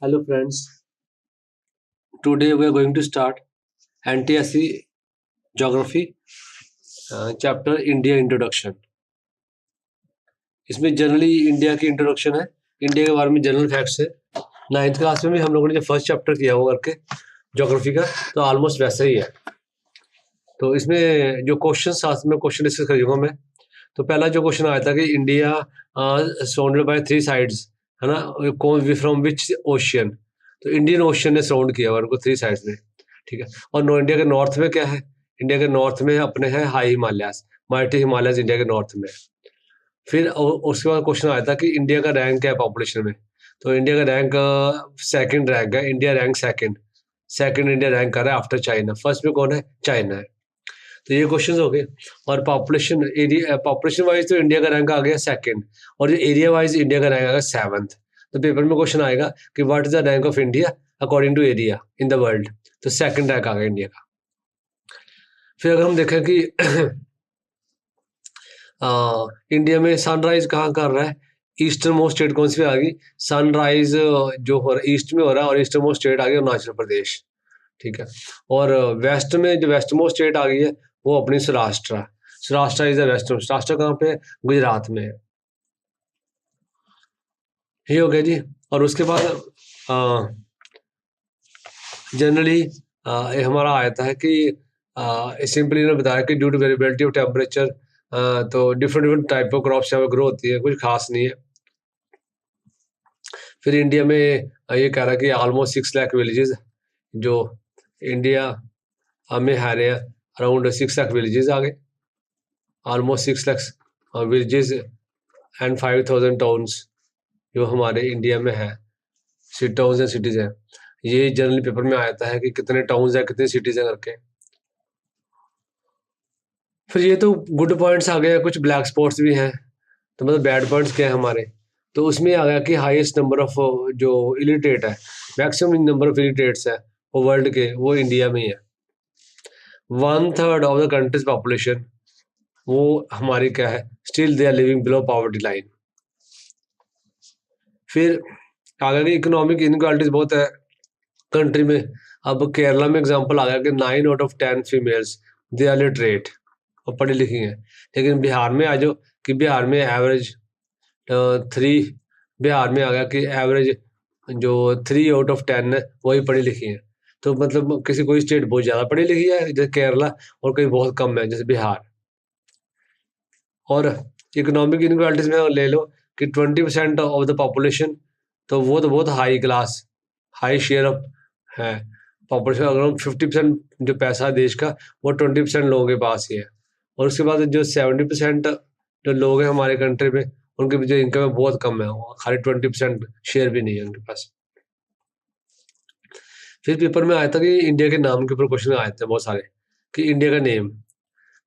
Hello friends, today we are going to start NTSC Geography chapter India Introduction. इसमें generally India की introduction है, India के बारे में जनरल फैक्ट्स है। 9th क्लास में भी हम लोगों ने जो फर्स्ट चैप्टर किया वो करके ज्योग्राफी का, तो ऑलमोस्ट वैसा ही है। तो इसमें जो क्वेश्चन साथ में क्वेश्चन डिस्कस करूँगा मैं। तो पहला जो क्वेश्चन आया था कि इंडिया सराउंडेड बाय 3 साइड्स, है ना, कौन फ्रॉम विच ओशियन। तो इंडियन ओशियन ने सराउंड किया हुआ उनको 3 साइड्स में, ठीक है। और इंडिया के नॉर्थ में क्या है, इंडिया के नॉर्थ में अपने है high Himalayas, mighty Himalayas India के नॉर्थ में। फिर उसके बाद क्वेश्चन आया था कि इंडिया का रैंक क्या है पॉपुलेशन में। तो इंडिया का रैंक सेकंड रैंक है, India rank second India rank कर रहा है आफ्टर चाइना। फर्स्ट में कौन है, चाइना है। तो ये क्वेश्चन हो गए। और पॉपुलेशन एरिया, पॉपुलेशन वाइज तो इंडिया का रैंक आ गया सेकंड, और एरिया वाइज इंडिया का रैंक आ गया 7th। तो पेपर में क्वेश्चन आएगा कि what is the rank of India according to area in the world. तो सेकंड रैंक आ गया इंडिया का। फिर अगर हम देखें कि इंडिया में सनराइज कहाँ कर रहा है, ईस्टर्न मोस्ट स्टेट कौन सी आ गई, सनराइज जो हो रहा है ईस्ट में हो रहा है, और ईस्टर्न मोस्ट स्टेट आ गई अरुणाचल प्रदेश, ठीक है। और वेस्ट में जो वेस्ट मोस्ट स्टेट आ गई है वो अपनी Saurashtra. Saurashtra is the west, Saurashtra कहाँ पे है, गुजरात में है। ये हो गया जी। और उसके बाद जनरली हमारा आता है कि सिंपली इन्होंने बताया कि due to variability of temperature, तो different different type of crops यहाँ पे ग्रो होती है, कुछ खास नहीं है। फिर इंडिया में ये कह रहा है कि ऑलमोस्ट 6 लाख विलेजेस जो इंडिया में है, अराउंड 6 लाख विलेजेस आ गए, almost 6 lakh villages and 5,000 towns जो हमारे इंडिया में है, टाउन्स एंड सिटीज हैं। ये जनरली पेपर में आता है कि कितने टाउन्स हैं कितने सिटीज हैं करके। फिर ये तो गुड पॉइंट्स आ गए, कुछ ब्लैक स्पॉट्स भी हैं, तो मतलब बैड पॉइंट्स क्या है हमारे। तो उसमें आ गया कि हाईएस्ट नंबर ऑफ जो इलिटरेट है, मैक्सिमम नंबर ऑफ इलिटरेट्स है वो वर्ल्ड के, वो इंडिया में ही है। 1/3 ऑफ द कंट्रीज पॉपुलेशन वो हमारी क्या है, still they are living below poverty line. फिर आगे की इकोनॉमिक इनक्वालिटीज बहुत है कंट्री में। अब केरला में एग्जांपल आ गया कि 9 out of 10 females they are literate और पढ़ी लिखी हैं। लेकिन बिहार में आ जाओ कि बिहार में एवरेज 3, बिहार में आ गया कि एवरेज जो 3 आउट ऑफ 10 है वही पढ़ी लिखी हैं। तो मतलब किसी कोई स्टेट बहुत ज़्यादा पढ़ी लिखी है जैसे केरला, और कहीं बहुत कम है जैसे बिहार। और इकोनॉमिक इनक्वालिटीज में ले लो कि 20% ऑफ द पॉपुलेशन, तो वो तो बहुत high class, high share of है पॉपुलेशन। अगर 50% जो पैसा है देश का वो 20% लोगों के पास ही है। और उसके बाद जो 70% जो लोग हैं हमारे कंट्री में, उनके जो इनकम है बहुत कम है, खाली 20% शेयर भी नहीं है उनके पास। फिर पेपर में आया था कि इंडिया के नाम के ऊपर क्वेश्चन आए थे बहुत सारे, कि इंडिया का नेम।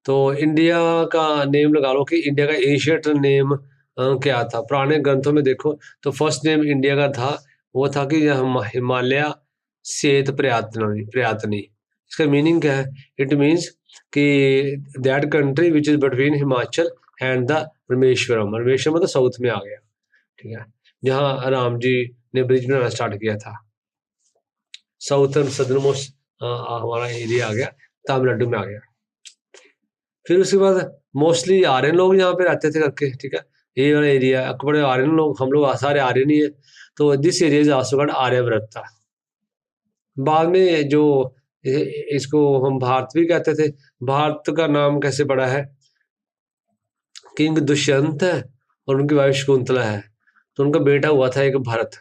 तो इंडिया का नेम लगा लो कि इंडिया का एशियट नेम क्या था। पुराने ग्रंथों में देखो तो फर्स्ट नेम इंडिया का था, वो था कि हिमालय सेत प्रयातनी प्रयातनी। इसका मीनिंग क्या है, इट मीन्स कि that country which is between Himachal and the Rameswaram. Rameswaram मतलब साउथ में आ गया, ठीक है, जहाँ राम जी ने ब्रिज बनाना स्टार्ट किया था। साउथर्न सदर्न मोस्ट हमारा एरिया आ गया, तमिलनाडु में आ गया। फिर उसके बाद मोस्टली आर्यन लोग यहाँ पे रहते थे करके, ठीक है। ये वाला एरिया बड़े आर्यन लोग, हम लोग सारे आर्यन ही है। तो this area is also called Aryabhatta. बाद में जो इसको हम भारत भी कहते थे। भारत का नाम कैसे पड़ा है, किंग दुष्यंत है और उनकी वाइफ शकुंतला है, तो उनका बेटा हुआ था एक भरत,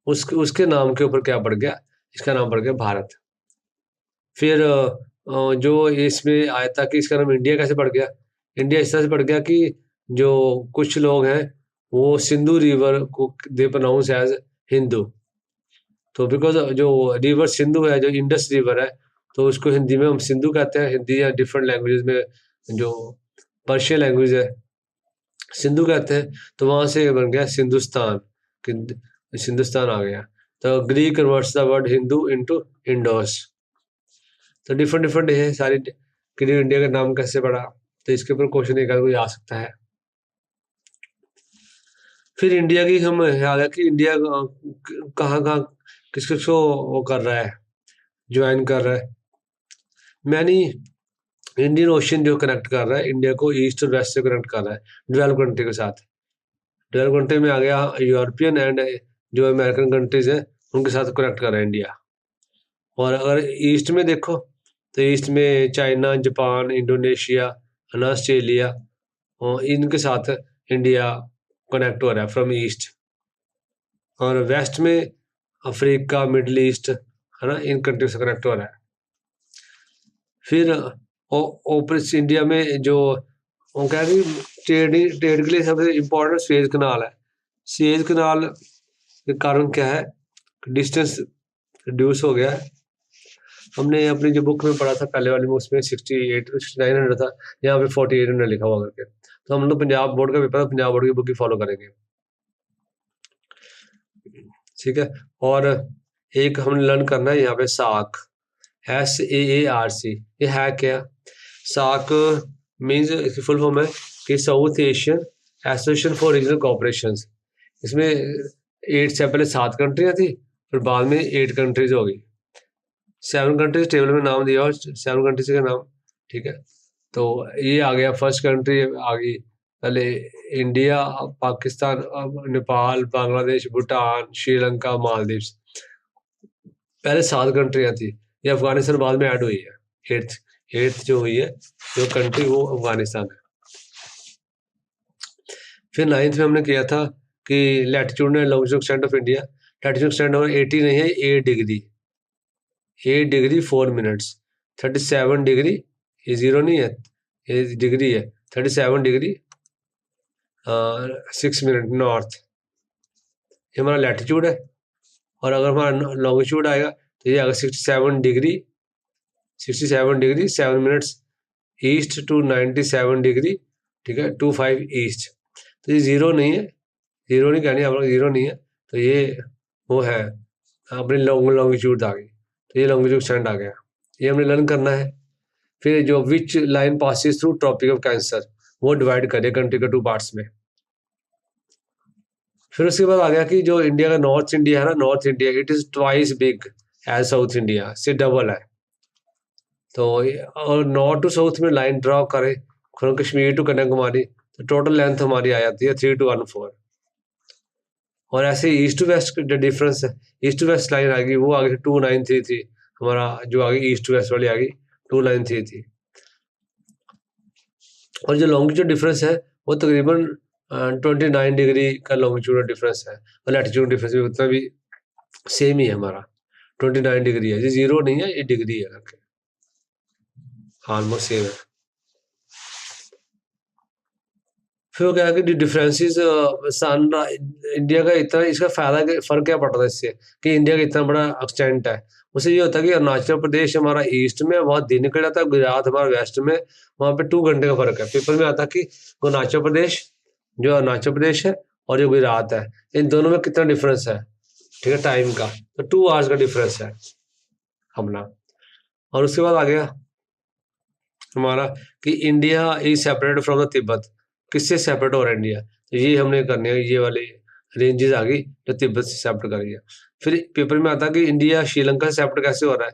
उसके नाम के ऊपर क्या पड़ गया, इसका नाम पड़ गया भारत। फिर जो इसमें आया था कि इसका नाम इंडिया कैसे पड़ गया। इंडिया इस तरह से पड़ गया कि जो कुछ लोग हैं वो सिंधु रिवर को दे प्रोनाउंस एज हिंदू। तो बिकॉज जो रिवर सिंधु है, जो इंडस रिवर है, तो उसको हिंदी में हम सिंधु कहते हैं, हिंदी या डिफरेंट लैंग्वेजेस में जो पर्शियन लैंग्वेज है सिंधु कहते हैं। तो वहां से बन गया सिंधुस्तान, सिंधुस्तान आ गया। तो Greek converts the word Hindu into Indos. तो डिफरेंट डिफरेंट है सारी कि इंडिया का नाम कैसे पड़ा। तो इसके ऊपर क्वेश्चन एक कोई आ सकता है। फिर इंडिया की हम आ गया कि इंडिया कहाँ कहाँ किस किसको वो कर रहा है, ज्वाइन कर रहा है। मैनी इंडियन ओशन जो कनेक्ट कर रहा है इंडिया को, ईस्ट और वेस्ट से कनेक्ट कर रहा है डेवलप कंट्री के साथ। डेवलप कंट्री में आ गया यूरोपियन एंड जो अमेरिकन कंट्रीज हैं उनके साथ कनेक्ट कर रहा है इंडिया। और अगर ईस्ट में देखो तो ईस्ट में चाइना, जापान, इंडोनेशिया, ऑस्ट्रेलिया, और इनके साथ इंडिया कनेक्ट हो रहा है फ्रॉम ईस्ट। और वेस्ट में अफ्रीका, मिडल ईस्ट, है ना, इन कंट्री से कनेक्ट हो रहा है। फिर ओपन इंडिया में जो वो कह रही ट्रेड के लिए सबसे इम्पोर्टेंट सुएज कनाल है। सुएज कनाल के कारण क्या है, डिस्टेंस रिड्यूस हो गया है। हमने अपनी जो बुक में पढ़ा था पहले वाली में, उसमें 68 6900 था, यहाँ पे 4800 लिखा हुआ करके। तो हम लोग पंजाब बोर्ड का पेपर, पंजाब बोर्ड की बुक ही फॉलो करेंगे, ठीक है। और एक हमने लर्न करना है यहाँ पे सार्क, SAARC, ये है क्या? सार्क मीन्स इसकी फुल फॉर्म है कि south Asian association for regional cooperation. इसमें 8 से पहले 7 कंट्रियाँ थी, फिर बाद में 8 कंट्रीज हो गई। 7 कंट्रीज टेबल में नाम दिया और 7 कंट्रीज का नाम, ठीक है। तो ये आ गया, फर्स्ट कंट्री आ गई पहले इंडिया, पाकिस्तान, नेपाल, बांग्लादेश, भूटान, श्रीलंका, मालदीव्स। पहले 7 कंट्रियाँ थी, ये अफगानिस्तान बाद में ऐड हुई है। एट्थ जो हुई है जो कंट्री वो अफगानिस्तान है। फिर 9th में हमने किया था कि latitude and longitude extent of India. Latitude extent 80 नहीं है, 8 डिग्री, 8 डिग्री 4 मिनट्स। 37 डिग्री, ये 0 नहीं है, ये डिग्री है। 37 डिग्री 6 मिनट नॉर्थ, ये हमारा लैटिट्यूड है। और अगर हमारा लॉन्गिट्यूड आएगा तो ये आएगा 67 degree 7 minutes east to 97 degree, ठीक है, 25 ईस्ट। तो ये 0 नहीं है, 0 नहीं कहनी आप लोग, 0 नहीं है, तो ये वो है अपनी लॉन्गिट्यूड आ गई। तो ये लॉन्गिट्यूड एक्सटेंट आ गया, ये हमने लर्न करना है। फिर जो which line passes through tropic of cancer, वो डिवाइड करें कंट्री के 2 पार्ट्स में। फिर उसके बाद आ गया कि जो इंडिया का नॉर्थ इंडिया है ना, north India it is twice big as south India, से डबल है। तो और नॉर्थ टू साउथ में लाइन ड्रॉ करें फ्रॉम कश्मीर टू कन्याकुमारी, तो टोटल लेंथ हमारी आ जाती है 3214। और ऐसे ईस्ट टू वेस्ट जो डिफरेंस है, ईस्ट टू वेस्ट लाइन आ गई, वो आ गई 2933, हमारा जो आ गई ईस्ट टू वेस्ट वाली आ गई 2933। और जो लॉन्गिट्यूड डिफरेंस है वो तकरीबन 29 डिग्री का लॉन्गिट्यूड डिफरेंस है, और लैटिट्यूड डिफरेंस भी उतना भी सेम ही है हमारा, 29 डिग्री है, ये 0 नहीं है, ये डिग्री है करके, ऑलमोस्ट सेम है। फिर वो क्या है कि डिफरेंसेस सन इंडिया का इतना, इसका फायदा फर्क क्या पड़ता है इससे कि इंडिया का इतना बड़ा एक्सटेंट है। उससे ये होता है कि अरुणाचल प्रदेश हमारा ईस्ट में, वहाँ दिन निकल जाता है, गुजरात हमारा वेस्ट में, वहाँ पे 2 घंटे का फर्क है। पेपर में आता है कि अरुणाचल प्रदेश, जो अरुणाचल प्रदेश है और जो गुजरात है, इन दोनों में कितना डिफरेंस है, ठीक है, टाइम का, तो 2 आवर्स का डिफरेंस है अपना। और उसके बाद आ गया हमारा कि India is separate from the Tibet, किससे सेपरेट हो रहा है इंडिया, तो ये हमने करने है, ये वाले रेंजेस आ गई जो तिब्बत से सेपरेट कर गया। फिर पेपर में आता है कि इंडिया श्रीलंका से सेपरेट कैसे हो रहा है,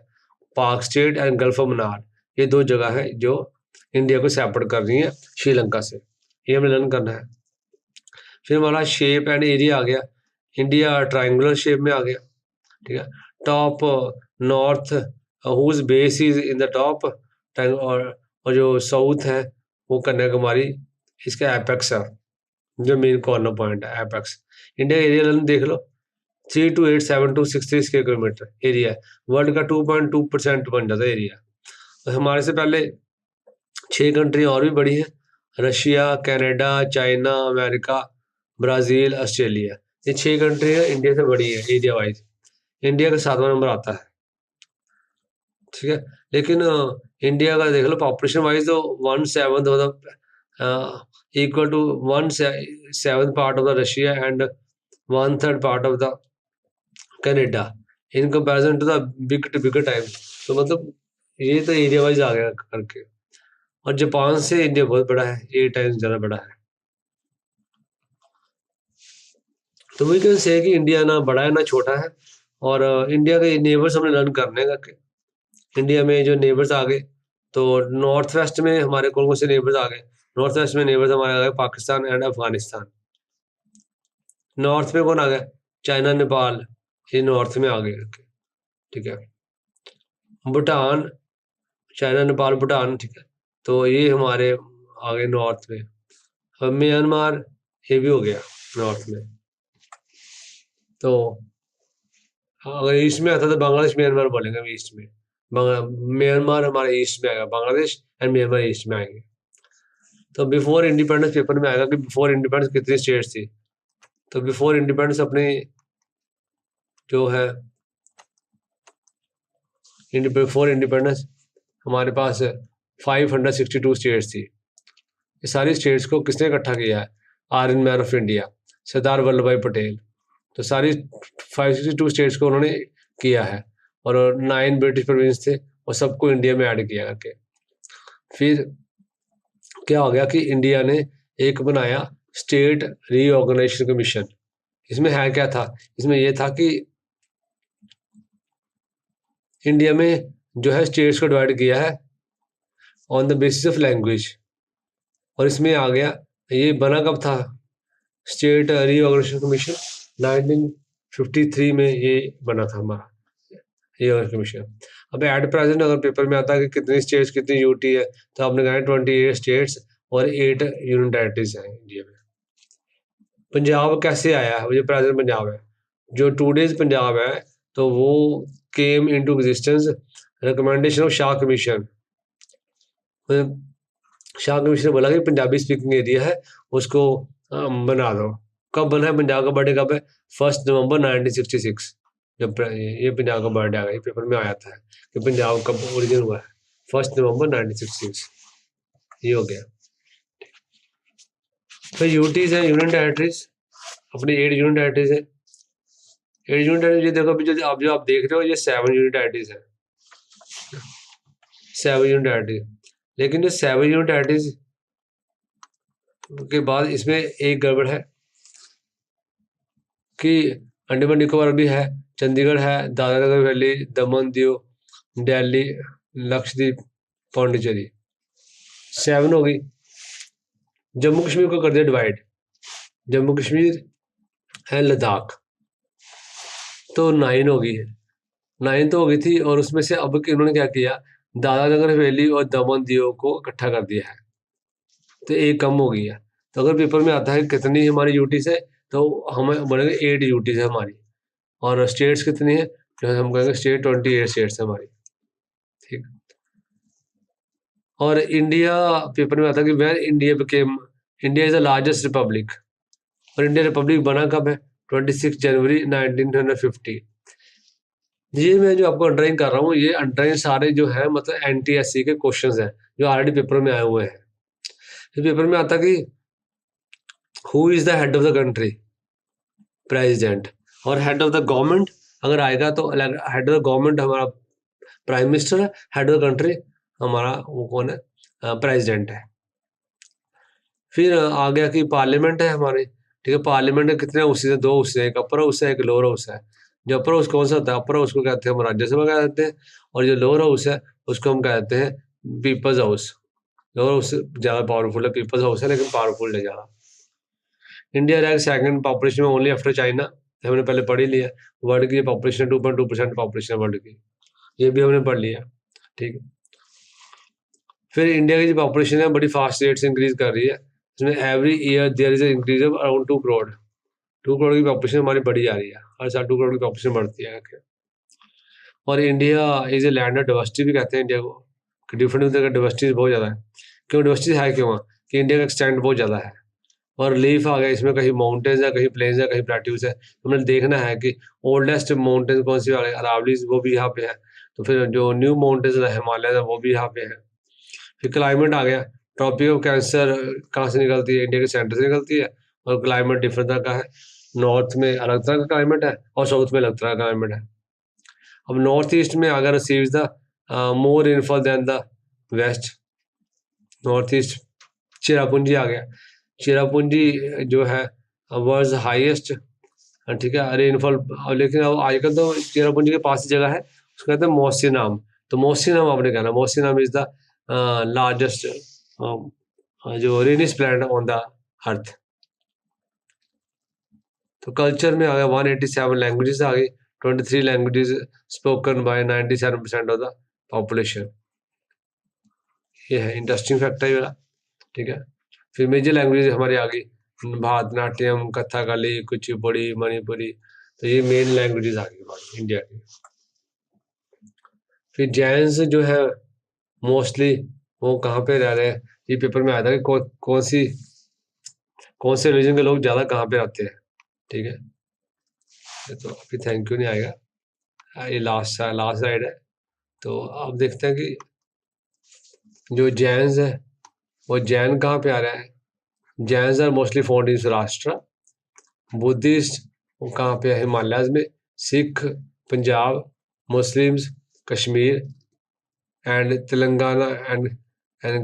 पाक state and gulf of Mannar, ये 2 जगह है जो इंडिया को सेपरेट कर रही है श्रीलंका से, ये हमें लर्न करना है। फिर हमारा शेप एंड एरिया आ गया, इंडिया ट्राइंगुलर शेप में आ गया, ठीक है। Top north whose base is in the top, और जो साउथ है वो कन्याकुमारी, इसका एपेक्स है, जो मेन कॉर्नर पॉइंट है एपेक्स। इंडिया एरिया देख लो, 3287263 स्क्वायर किलोमीटर एरिया है, वर्ल्ड का 2.2% बन जाता है एरिया। तो हमारे से पहले 6 कंट्री और भी बड़ी हैं, Russia, Canada, China, America, Brazil, Australia, ये 6 कंट्री है इंडिया से बड़ी है एरिया वाइज। इंडिया का 7वां नंबर आता है, ठीक है। लेकिन इंडिया का देख लो पॉपुलेशन वाइज तो 1/7 मतलब equal to 1/7 part of the Russia and 1/3 part of the Canada in comparison to the bigger time. तो मतलब ये तो एरिया वाइज आ गया करके। और जापान से इंडिया बहुत बड़ा है, 8 टाइम्स ज़्यादा बड़ा है। तो वही कैन से कि इंडिया ना बड़ा है ना छोटा है, और इंडिया के नेबर्स हमने लर्न करने का कि इंडिया में जो नेबर्स आ गए, तो नॉर्थ वेस्ट में हमारे कौन कौन से नेबर्स आ गए। नॉर्थ वेस्ट में नेबर्स हमारे आ गए पाकिस्तान एंड अफगानिस्तान। नॉर्थ में कौन आ गया, चाइना नेपाल, ये नॉर्थ में आ गए। ठीक है, भूटान, चाइना नेपाल भूटान, ठीक है, तो ये हमारे आ गए नॉर्थ में। अब म्यांमार ये भी हो गया नॉर्थ में। तो अगर ईस्ट में आता तो बांग्लादेश म्यांमार बोलेंगे हम ईस्ट में। म्यांमार हमारे ईस्ट में आएगा, बांग्लादेश एंड म्यांमार ईस्ट में आएंगे। तो बिफोर इंडिपेंडेंस पेपर में आएगा कि बिफोर इंडिपेंडेंस कितनी स्टेट्स थी। तो बिफोर इंडिपेंडेंस अपने जो है बिफोर इंडिपेंडेंस हमारे पास 562 स्टेट्स थी। ये सारी स्टेट्स को किसने इकट्ठा किया है, Aryan man of India Sardar Vallabh भाई पटेल। तो सारी 562 स्टेट्स को उन्होंने किया है, और 9 ब्रिटिश प्रोविंस थे और सबको इंडिया में ऐड किया करके। फिर क्या हो गया कि इंडिया ने एक बनाया स्टेट रीऑर्गेनाइजेशन कमीशन। इसमें है क्या था, इसमें यह था कि इंडिया में जो है स्टेट्स को डिवाइड किया है on the basis of language. और इसमें आ गया, ये बना कब था स्टेट रीऑर्गेनाइजेशन कमीशन, 1953 में ये बना था हमारा ये कमीशन। अब एट प्रेजेंट अगर पेपर में आता है कि कितनी स्टेट्स कितनी यूटी है, तो आपने कहा 28 स्टेट्स और 8 यूनियन टेरिटरीज हैं इंडिया में। पंजाब कैसे आया है, वो जो प्रेजेंट पंजाब है, जो टूडेज पंजाब है, तो वो came into existence recommendation of Shah commission. Shah commission ने बोला कि पंजाबी स्पीकिंग एरिया है उसको बना दो। कब बना है, पंजाब का बर्थडे कब है, 1 नवंबर 1966, जब ये पंजाब का बर्थडे आ गया। पेपर में आया था कि पंजाब कब ओरिजिन हुआ है, 1 नवंबर 1966, ये हो गया। फिर यूटीज है, यूनियन टेरिटरीज, अपनी 8 यूनियन टेरिटरीज है। 8 यूनियन टेरिटरीज देखो अभी जो आप देख रहे हो, ये 7 यूनियन टेरिटरीज है, 7 यूनियन टेरिटरीज। लेकिन जो 7 यूनियन टेरिटरीज के बाद इसमें एक गड़बड़ है कि अंडमान निकोबार भी है, चंडीगढ़ है, दादरा नगर हवेली, दमन दीव, दिल्ली, लक्षद्वीप, पौंडीचेरी, 7 हो गई। जम्मू कश्मीर को कर दिया डिवाइड, जम्मू कश्मीर है, लद्दाख, तो 9 हो गई है। 9 तो हो गई थी, और उसमें से अब इन्होंने क्या किया, दादरा नगर हवेली और दमन दीव को इकट्ठा कर दिया है, तो एक कम हो गई है। तो अगर पेपर में आता है कितनी हमारी यूटीज है, तो हमें बोलेंगे 8 यूटीज है हमारी, और स्टेट्स कितनी है, तो हम कहेंगे स्टेट 28 स्टेट्स है हमारी। ठीक, और इंडिया पेपर में आता है कि where India became, India is the largest republic, और इंडिया रिपब्लिक बना कब है, 26 जनवरी 1950। ये मैं जो आपको अंडरलाइन कर रहा हूँ, ये अंडरलाइन सारे जो है मतलब NTSC के क्वेश्चंस हैं जो ऑलरेडी पेपर में आए हुए हैं। फिर पेपर में आता कि who is the head of the country, president, और हेड ऑफ द गवर्नमेंट अगर आएगा तो हेड ऑफ द गवर्नमेंट हमारा प्राइम मिनिस्टर है, हेड ऑफ द कंट्री हमारा वो कौन है, प्रेसिडेंट है। फिर आ गया कि पार्लियामेंट है हमारे, ठीक है, पार्लियामेंट में कितने हाउसेज है, 2 हाउस है, एक अपर हाउस है, एक लोअर हाउस है। जो अपर हाउस कौन सा होता है, अपर हाउस को कहते हैं हम राज्यसभा कहते हैं, और जो लोअर हाउस है उसको हम कहते हैं पीपल्स हाउस। लोअर हाउस ज़्यादा पावरफुल है, पीपल्स हाउस है लेकिन पावरफुल है ज़्यादा। इंडिया रैंक सेकंड पॉपुलेशन में ओनली आफ्टर चाइना, हमने पहले पढ़ ही लिया। वर्ल्ड की पॉपुलेशन 2.2% पॉपुलेशन वर्ल्ड की, ये भी हमने पढ़ लिया। ठीक है, फिर इंडिया की जो पॉपुलेशन है बड़ी फास्ट रेट से इंक्रीज कर रही है, इसमें every year there is increase of around 2 crore. 2 crore की पॉपुलेशन हमारी बढ़ी जा रही है, हर साल 2 करोड़ की पॉपुलेशन बढ़ती है। और India is a land of diversity भी कहते हैं इंडिया को, कि डिफरेंट तरह का डाइवर्सिटी बहुत ज़्यादा है। क्यों डाइवर्सिटी है, क्यों कि इंडिया का एक्सटेंट बहुत ज़्यादा है, और लीफ आ गया इसमें, कहीं माउंटेन्स है, कहीं प्लेन्स है, कहीं प्लेट्यूज है। हमने देखना है कि ओल्डेस्ट माउंटेन कौन सी वाले, अरावलीज, वो भी यहाँ पे है। तो फिर जो न्यू माउंटेन्स है हिमालय, वो भी यहाँ पे है। फिर क्लाइमेट आ गया, ट्रॉपिक ऑफ कैंसर कहाँ से निकलती है, इंडिया के सेंटर से निकलती है, और क्लाइमेट डिफरेंट तरह का है। नॉर्थ में अलग तरह का क्लाइमेट है और साउथ में अलग तरह का क्लाइमेट है। अब नॉर्थ ईस्ट में अगर receives the more rainfall than the west, north east Cherrapunji आ गया। चेरापूंजी जो है वर्ल्ड हाईएस्ट ठीक है, रेनफॉल। लेकिन अब आजकल तो चेरापूंजी के पास ही जगह है, उसको कहते हैं मोसिनराम। तो मोसिनराम आपने कहना, मोसिनराम इज द लार्जेस्ट जो रेनिस्ट प्लैनेट ऑन द अर्थ। तो कल्चर में आ गया 187 लैंग्वेजेस आ गई, 23 languages spoken by 97% of the population. ये है इंटरेस्टिंग फैक्ट है ये वाला, ठीक है। फिर मेजर लैंग्वेज हमारी आ गई, भरतनाट्यम, कथकली, कुचिपुड़ी, मणिपुरी। तो ये मेन लैंग्वेजेस आ गई हमारी इंडिया की। फिर जैन्स जो है मोस्टली वो कहाँ पे रह रहे हैं, ये पेपर में आया था कि कौन से रीजन के लोग ज़्यादा कहाँ पे रहते हैं, ठीक है। तो अभी थैंक यू नहीं आएगा, ये लास्ट साइड है। तो अब देखते हैं कि जो जैन्स है वो जैन कहाँ पे आ रहा है। Jains are mostly found in Saurashtra. Buddhist कहाँ पे है, हिमालयाज में। Sikh Punjab, Muslims Kashmir and Telangana and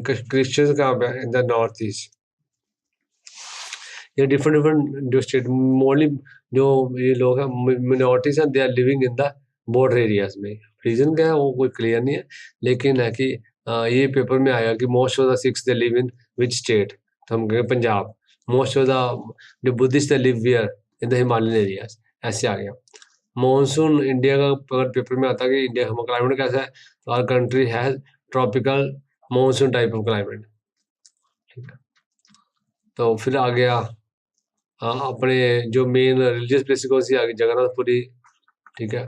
Christians कहाँ पे है, इन द नॉर्थ ईस्ट। ये डिफरेंट जो स्टेट मोस्टली जो ये लोग हैं मिनोरिटीज हैं, they are living in the border areas में। रीजन क्या है वो कोई क्लियर नहीं है, लेकिन है कि ये पेपर में आया कि most of the six they live in which state. तो हम कहें पंजाब। मोस्ट ऑफ द जो Buddhist live wear in the Himalayan areas, ऐसे आ गया। मॉनसून इंडिया का अगर पेपर में आता है कि इंडिया का क्लाइमेट कैसा है, तो our country has tropical monsoon type of climate, ठीक है। तो फिर आ गया अपने जो मेन रिलीजियस प्लेस कौन सी आ गई, जगन्नाथपुरी, ठीक है,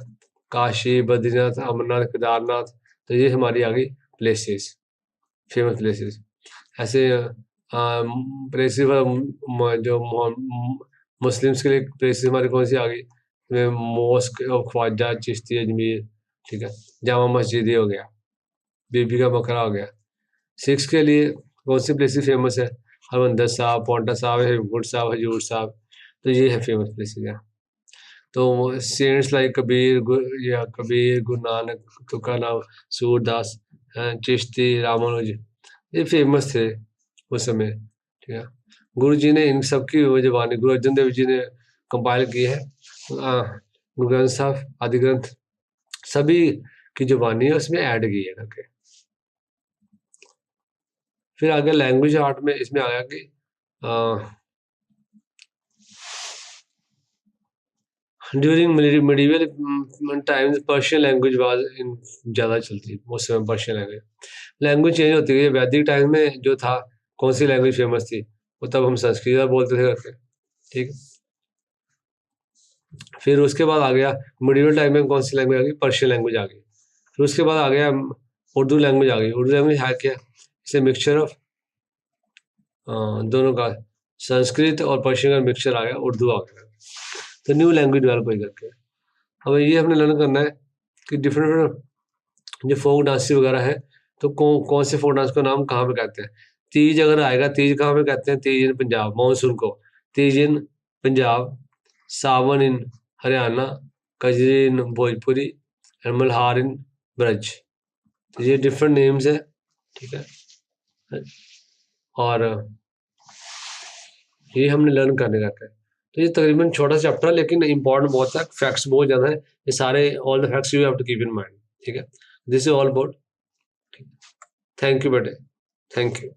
काशी, बद्रीनाथ, अमरनाथ, केदारनाथ। तो ये हमारी आ गई प्लेसेस, फेमस प्लेसेस। ऐसे प्लेसेस जो मुस्लिम्स के लिए प्लेसेस हमारी कौन सी आ गई, मॉस्क ऑफ ख्वाजा चिश्ती अजमेर, ठीक है। जामा मस्जिद हो गया, बीबी का बकरा हो गया। सिख्स के लिए कौन सी प्लेसेस फेमस है, हरमंदर साहब, पौंटा साहब, हेमकुंड साहब, हजूर साहब। तो ये है फेमस प्लेसेस है। तो सेंट्स लाइक कबीर, गुरु नानक, तुकाराम, सूरदास, चिश्ती, रामानुज, ये फेमस थे उस समय, ठीक है। गुरु जी ने इन सबकी वो जबानी गुरु अर्जन देव जी ने कंपाइल की है। गुरु ग्रंथ साहब, आदि ग्रंथ, सभी की जुबानी है उसमें ऐड की है करके। फिर आगे लैंग्वेज आर्ट में इसमें आया कि during medieval times Persian language was in ज़्यादा चलती उस समय, पर्शियन लैंग्वेज चेंज होती गई। वैदिक टाइम में जो था कौन सी लैंग्वेज फेमस थी, वो तब हम संस्कृत बोलते थे करके, ठीक। फिर उसके बाद आ गया मिडिवल टाइम में कौन सी लैंग्वेज आ गई, पर्शियन लैंग्वेज आ गई। फिर उसके बाद आ गया उर्दू लैंग्वेज आ गई। उर्दू लैंग्वेज है क्या, इसे मिक्सचर ऑफ दोनों का, संस्कृत और पर्शियन का मिक्सचर आ गया, उर्दू आ गया। तो न्यू लैंग्वेज डेवलप हो करके। अब ये हमने लर्न करना है कि डिफरेंट जो फोक डांस वगैरह है, तो कौन से फोक डांस का नाम कहाँ पे कहते हैं। तीज अगर आएगा, तीज कहाँ पे कहते हैं, तीज इन पंजाब, मानसून को तीज इन पंजाब, सावन इन हरियाणा, कजरी इन भोजपुरी एंड मल्हार इन ब्रज। तो ये डिफरेंट नेम्स है, ठीक है। और ये हमने लर्न करने रहता है। तो ये तकरीबन छोटा सा चैप्टर है, लेकिन इंपॉर्टेंट बहुत है, फैक्ट्स बहुत ज़्यादा है। ये सारे all the facts you have to keep in mind, ठीक है। This is all about. Thank you बेटे, थैंक यू।